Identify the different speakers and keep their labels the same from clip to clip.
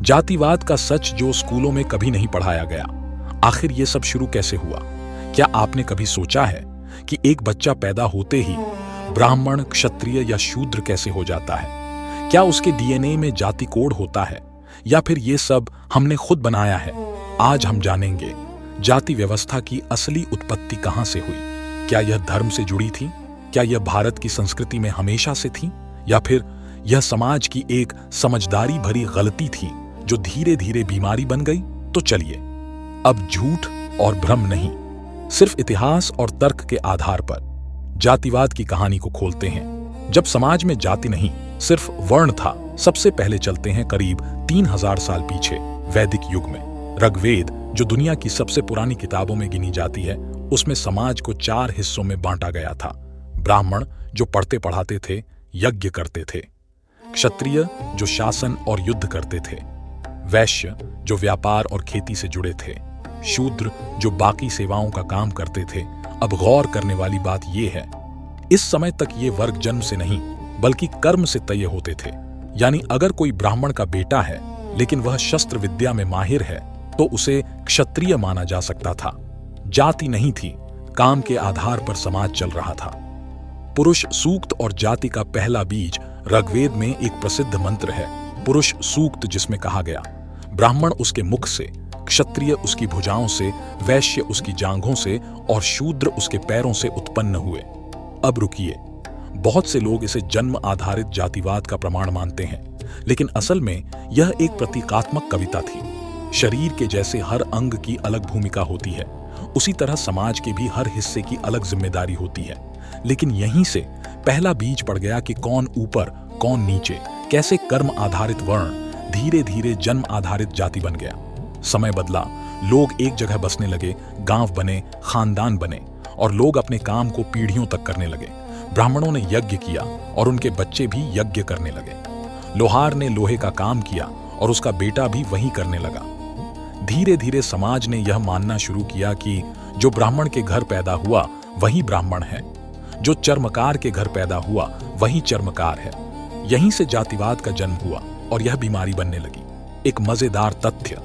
Speaker 1: जातिवाद का सच जो स्कूलों में कभी नहीं पढ़ाया गया। आखिर ये सब शुरू कैसे हुआ? क्या आपने कभी सोचा है कि एक बच्चा पैदा होते ही ब्राह्मण, क्षत्रिय या शूद्र कैसे हो जाता है? क्या उसके डीएनए में जाति कोड होता है या फिर ये सब हमने खुद बनाया है? आज हम जानेंगे जाति व्यवस्था की असली उत्पत्ति कहां से हुई। क्या यह धर्म से जुड़ी थी? क्या यह भारत की संस्कृति में हमेशा से थी या फिर यह समाज की एक समझदारी भरी गलती थी जो धीरे धीरे बीमारी बन गई? तो चलिए अब झूठ और भ्रम नहीं, सिर्फ इतिहास और तर्क के आधार पर जातिवाद की कहानी को खोलते हैं। जब समाज में जाति नहीं सिर्फ वर्ण था, सबसे पहले चलते हैं करीब 3000 साल पीछे, वैदिक युग में। ऋग्वेद, जो दुनिया की सबसे पुरानी किताबों में गिनी जाती है, उसमें समाज को 4 हिस्सों में बांटा गया था। ब्राह्मण, जो पढ़ते पढ़ाते थे, यज्ञ करते थे। क्षत्रिय, जो शासन और युद्ध करते थे। वैश्य, जो व्यापार और खेती से जुड़े थे। शूद्र, जो बाकी सेवाओं का काम करते थे। अब गौर करने वाली बात यह है, इस समय तक ये वर्ग जन्म से नहीं बल्कि कर्म से तय होते थे। यानी अगर कोई ब्राह्मण का बेटा है लेकिन वह शस्त्र विद्या में माहिर है तो उसे क्षत्रिय माना जा सकता था। जाति नहीं थी, काम के आधार पर समाज चल रहा था। पुरुष सूक्त और जाति का पहला बीज ऋग्वेद में एक प्रसिद्ध मंत्र है, पुरुष सूक्त, जिसमें कहा गया ब्राह्मण उसके मुख से, क्षत्रिय उसकी भुजाओं से, वैश्य उसकी जांघों से और शूद्र उसके पैरों से उत्पन्न हुए। अब रुकिए, बहुत से लोग इसे जन्म आधारित जातिवाद का प्रमाण मानते हैं, लेकिन असल में यह एक प्रतीकात्मक कविता थी। शरीर के जैसे हर अंग की अलग भूमिका होती है, उसी तरह समाज के भी हर हिस्से की अलग जिम्मेदारी होती है। लेकिन यहीं से पहला बीज पड़ गया कि कौन ऊपर कौन नीचे, कैसे कर्म आधारित वर्ण धीरे धीरे जन्म आधारित जाति बन गया। समय बदला, लोग एक जगह बसने लगे, गांव बने, खानदान बने और लोग अपने काम को पीढ़ियों तक करने लगे। ब्राह्मणों ने यज्ञ किया और उनके बच्चे भी यज्ञ करने लगे। लोहार ने लोहे का काम किया और उसका बेटा भी वही करने लगा। धीरे धीरे समाज ने यह मानना शुरू किया कि जो ब्राह्मण के घर पैदा हुआ वही ब्राह्मण है, जो चर्मकार के घर पैदा हुआ वही चर्मकार है। यहीं से जातिवाद का जन्म हुआ और यह बीमारी बनने लगी। एक मजेदार तथ्य,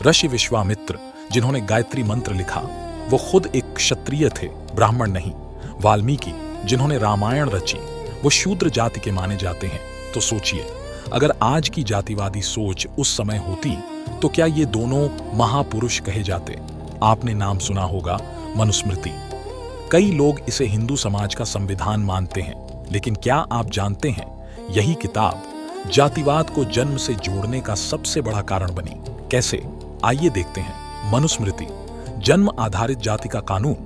Speaker 1: ऋषि विश्वामित्र, जिन्होंने गायत्री मंत्र लिखा, वो खुद एक क्षत्रिय थे, ब्राह्मण नहीं। वाल्मीकि, जिन्होंने रामायण रची, वो शूद्र जाति के माने जाते हैं। तो सोचिए, अगर आज की जातिवादी सोच उस समय होती तो क्या ये दोनों महापुरुष कहे जाते? आपने नाम सुना होगा, मनुस्मृति। कई लोग इसे हिंदू समाज का संविधान मानते हैं, लेकिन क्या आप जानते हैं यही किताब जातिवाद को जन्म से जोड़ने का सबसे बड़ा कारण बनी? कैसे? आइए देखते हैं। मनुस्मृति, जन्म आधारित जाति का कानून।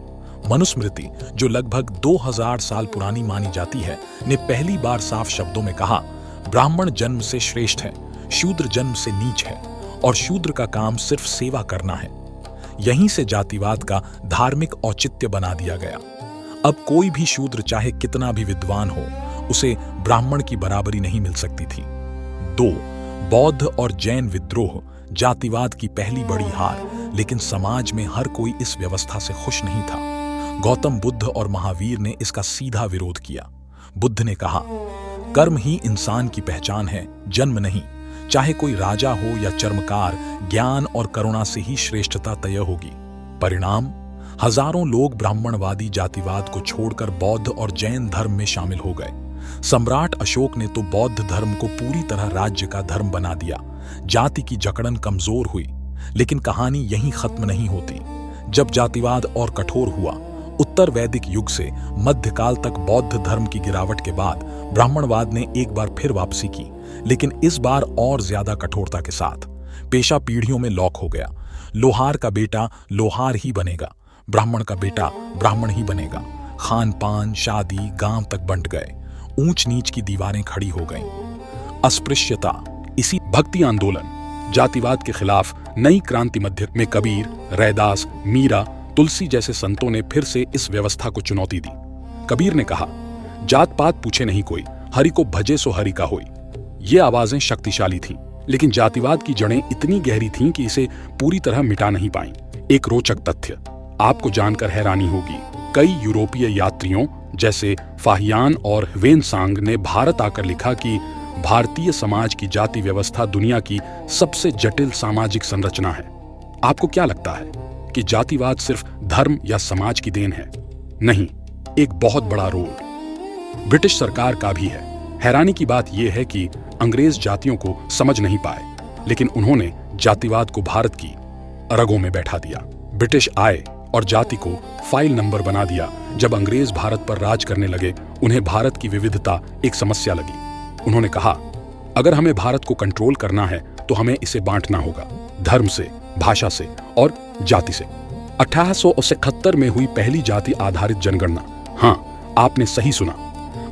Speaker 1: मनुस्मृति, जो लगभग 2000 साल पुरानी मानी जाती है, ने पहली बार साफ शब्दों में कहा, ब्राह्मण जन्म से श्रेष्ठ है, शूद्र जन्म से नीच है और शूद्र का काम सिर्फ सेवा करना है। यहीं से जातिवाद का धार्मिक औचित्य बना दिया गया। अब कोई भी शूद्र चाहे कितना भी विद्वान हो, उसे ब्राह्मण की बराबरी नहीं मिल सकती थी। 2. बौद्ध और जैन विद्रोह, जातिवाद की पहली बड़ी हार। लेकिन समाज में हर कोई इस व्यवस्था से खुश नहीं था। गौतम बुद्ध और महावीर ने इसका सीधा विरोध किया। बुद्ध ने कहा, कर्म ही इंसान की पहचान है, जन्म नहीं। चाहे कोई राजा हो या चर्मकार, ज्ञान और करुणा से ही श्रेष्ठता तय होगी। परिणाम, हजारों लोग ब्राह्मणवादी जातिवाद को छोड़कर बौद्ध और जैन धर्म में शामिल हो गए। सम्राट अशोक ने तो बौद्ध धर्म को पूरी तरह राज्य का धर्म बना दिया। जाति की जकड़न कमजोर हुई। लेकिन कहानी यहीं खत्म नहीं होती। जब जातिवाद और कठोर हुआ, उत्तर वैदिक युग से मध्यकाल तक बौद्ध धर्म की गिरावट के बाद ब्राह्मणवाद ने एक बार फिर वापसी की, लेकिन इस बार और ज्यादा कठोरता के साथ। पेशा पीढ़ियों में लॉक हो गया। लोहार का बेटा लोहार ही बनेगा, ब्राह्मण का बेटा ब्राह्मण ही बनेगा। खान पान, शादी, गांव तक बंट गए। ऊंच नीच की दीवारें खड़ी हो गईं। अस्पृश्यता, इसी भक्ति आंदोलन, जातिवाद के खिलाफ नई क्रांति मध्य में कबीर, रैदास, मीरा, तुलसी जैसे संतों ने फिर से इस व्यवस्था को चुनौती दी। कबीर ने कहा, जात पात पूछे नहीं कोई, हरि को भजे सो हरि का होई। ये आवाजें शक्तिशाली थीं, लेकिन जातिवाद की जड़ें इतनी गहरी थीं कि इसे पूरी तरह मिटा नहीं पाईं। एक रोचक तथ्य आपको जानकर हैरानी होगी, कई यूरोपीय यात्रियों जैसे फाहियान और ह्वेनसांग ने भारत आकर लिखा कि भारतीय समाज की जाति व्यवस्था दुनिया की सबसे जटिल सामाजिक संरचना है। आपको क्या लगता है कि जातिवाद सिर्फ धर्म या समाज की देन है? नहीं, एक बहुत बड़ा रोल ब्रिटिश सरकार का भी है। हैरानी की बात यह है कि अंग्रेज जातियों को समझ नहीं पाए, लेकिन उन्होंने जातिवाद को भारत की रगों में बैठा दिया। ब्रिटिश आए और जाति को फाइल नंबर बना दिया। जब अंग्रेज भारत पर राज करने लगे, उन्हें भारत की विविधता एक समस्या लगी। उन्होंने कहा, अगर हमें भारत को कंट्रोल करना है तो हमें इसे बांटना होगा, धर्म से, भाषा से और जाति से। 1871 में हुई पहली जाति आधारित जनगणना। हाँ, आपने सही सुना।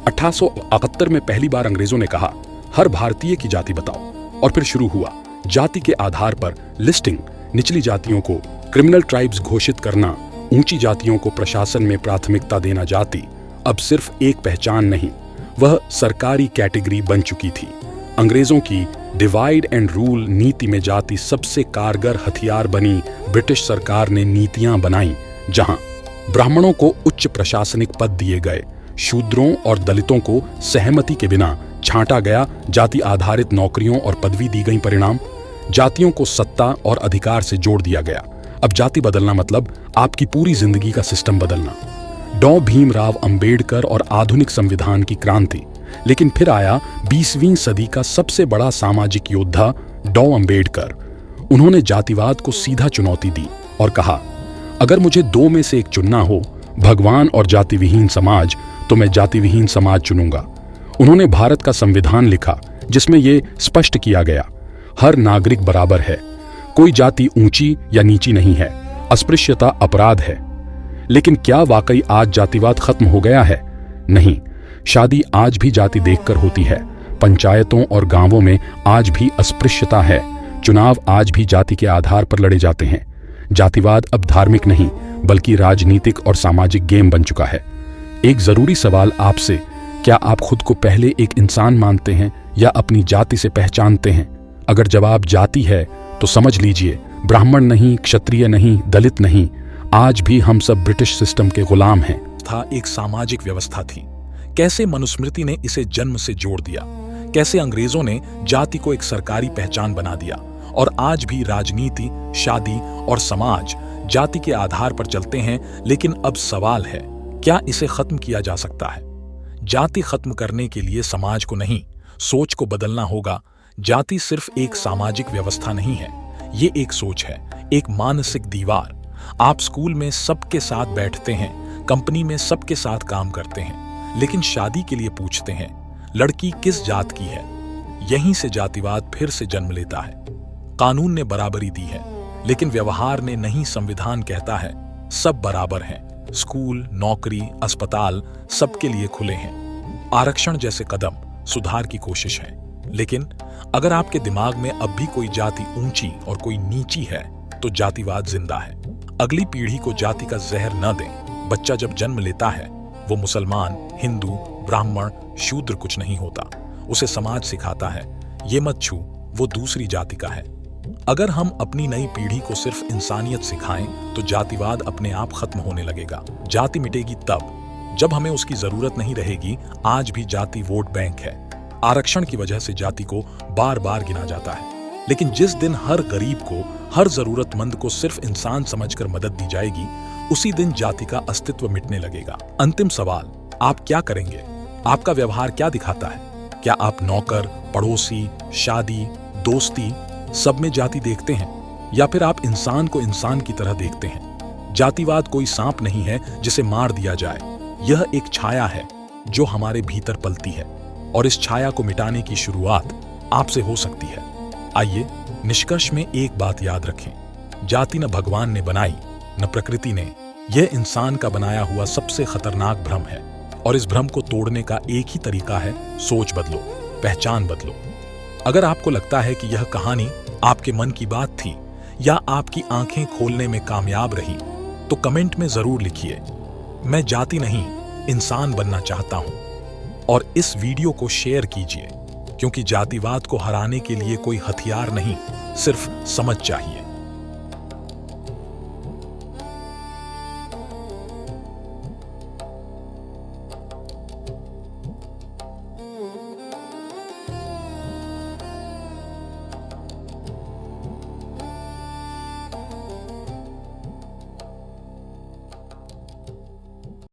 Speaker 1: 1871 में पहली बार अंग्रेजों ने कहा, हर भारतीय की जाति बताओ, और फिर शुरू हुआ जाति के आधार पर लिस्टिंग। निचली जातियों को क्रिमिनल ट्राइब्स घोषित करना, ऊंची जातियों को प्रशासन में प्राथमिकता देना। जाति अब सिर्फ एक पहचान नहीं, वह सरकारी कैटेगरी बन चुकी थी। अंग्रेजों की डिवाइड एंड रूल नीति में जाति सबसे कारगर हथियार बनी। ब्रिटिश सरकार ने नीतियां बनाई जहां ब्राह्मणों को उच्च प्रशासनिक पद दिए गए, शूद्रों और दलितों को सहमति के बिना छांटा गया, जाति आधारित नौकरियों और पदवी दी गई। परिणाम, जातियों को सत्ता और अधिकार से जोड़ दिया गया। अब जाति बदलना मतलब आपकी पूरी जिंदगी का सिस्टम बदलना। डॉ भीमराव अंबेडकर और आधुनिक संविधान की क्रांति। लेकिन फिर आया 20वीं सदी का सबसे बड़ा सामाजिक योद्धा डॉ अंबेडकर। उन्होंने जातिवाद को सीधा चुनौती दी और कहा, अगर मुझे दो में से एक चुनना हो, भगवान और जाति विहीन समाज, तो मैं जाति विहीन समाज चुनूंगा। उन्होंने भारत का संविधान लिखा जिसमें यह स्पष्ट किया गया, हर नागरिक बराबर है, कोई जाति ऊंची या नीची नहीं है, अस्पृश्यता अपराध है। लेकिन क्या वाकई आज जातिवाद खत्म हो गया है? नहीं, शादी आज भी जाति देखकर होती है, पंचायतों और गांवों में आज भी अस्पृश्यता है, चुनाव आज भी जाति के आधार पर लड़े जाते हैं। जातिवाद अब धार्मिक नहीं बल्कि राजनीतिक और सामाजिक गेम बन चुका है। एक जरूरी सवाल आपसे, क्या आप खुद को पहले एक इंसान मानते हैं या अपनी जाति से पहचानते हैं? अगर जवाब जाति है तो समझ लीजिए, ब्राह्मण नहीं, क्षत्रिय नहीं, दलित नहीं, आज भी हम सब ब्रिटिश सिस्टम के गुलाम हैं। था एक सामाजिक व्यवस्था थी। कैसे मनुस्मृति ने इसे जन्म से जोड़ दिया, कैसे अंग्रेजों ने जाति को एक सरकारी पहचान बना दिया, और आज भी राजनीति, शादी और समाज जाति के आधार पर चलते हैं। लेकिन अब सवाल है, क्या इसे खत्म किया जा सकता है? जाति खत्म करने के लिए समाज को नहीं, सोच को बदलना होगा। जाति सिर्फ एक सामाजिक व्यवस्था नहीं है, ये एक सोच है, एक मानसिक दीवार। आप स्कूल में सबके साथ बैठते हैं, कंपनी में सबके साथ काम करते हैं, लेकिन शादी के लिए पूछते हैं, लड़की किस जात की है? यहीं से जातिवाद फिर से जन्म लेता है। कानून ने बराबरी दी है, लेकिन व्यवहार ने नहीं। संविधान कहता है सब बराबर हैं, स्कूल, नौकरी, अस्पताल सबके लिए खुले हैं। आरक्षण जैसे कदम सुधार की कोशिश है, लेकिन अगर आपके दिमाग में अब भी कोई जाति ऊंची और कोई नीची है तो जातिवाद जिंदा है। अगली पीढ़ी को जाति का जहर न दें। बच्चा जब जन्म लेता है वो मुसलमान, हिंदू, ब्राह्मण, शूद्र कुछ नहीं होता। उसे समाज सिखाता है ये मत छू, वो दूसरी जाति का है। अगर हम अपनी नई पीढ़ी को सिर्फ इंसानियत सिखाएं तो जातिवाद अपने आप खत्म होने लगेगा। जाति मिटेगी तब जब हमें उसकी जरूरत नहीं रहेगी। आज भी जाति वोट बैंक है। आरक्षण की वजह से जाति को बार बार गिना जाता है, लेकिन जिस दिन हर गरीब को, हर जरूरतमंद को सिर्फ इंसान समझकर मदद दी जाएगी, उसी दिन जाति का अस्तित्व मिटने लगेगा। अंतिम सवाल, आप क्या करेंगे? आपका व्यवहार क्या दिखाता है? क्या आप नौकर, पड़ोसी, शादी, दोस्ती सब में जाति देखते हैं, या फिर आप इंसान को इंसान की तरह देखते हैं? जातिवाद कोई सांप नहीं है जिसे मार दिया जाए। यह एक छाया है जो हमारे भीतर पलती है, और इस छाया को मिटाने की शुरुआत आपसे हो सकती है। आइए निष्कर्ष में एक बात याद रखें, जाति न भगवान ने बनाई न प्रकृति ने। यह इंसान का बनाया हुआ सबसे खतरनाक भ्रम है, और इस भ्रम को तोड़ने का एक ही तरीका है, सोच बदलो, पहचान बदलो। अगर आपको लगता है कि यह कहानी आपके मन की बात थी या आपकी आंखें खोलने में कामयाब रही, तो कमेंट में जरूर लिखिए, मैं जाति नहीं इंसान बनना चाहता हूं। और इस वीडियो को शेयर कीजिए, क्योंकि जातिवाद को हराने के लिए कोई हथियार नहीं, सिर्फ समझ चाहिए।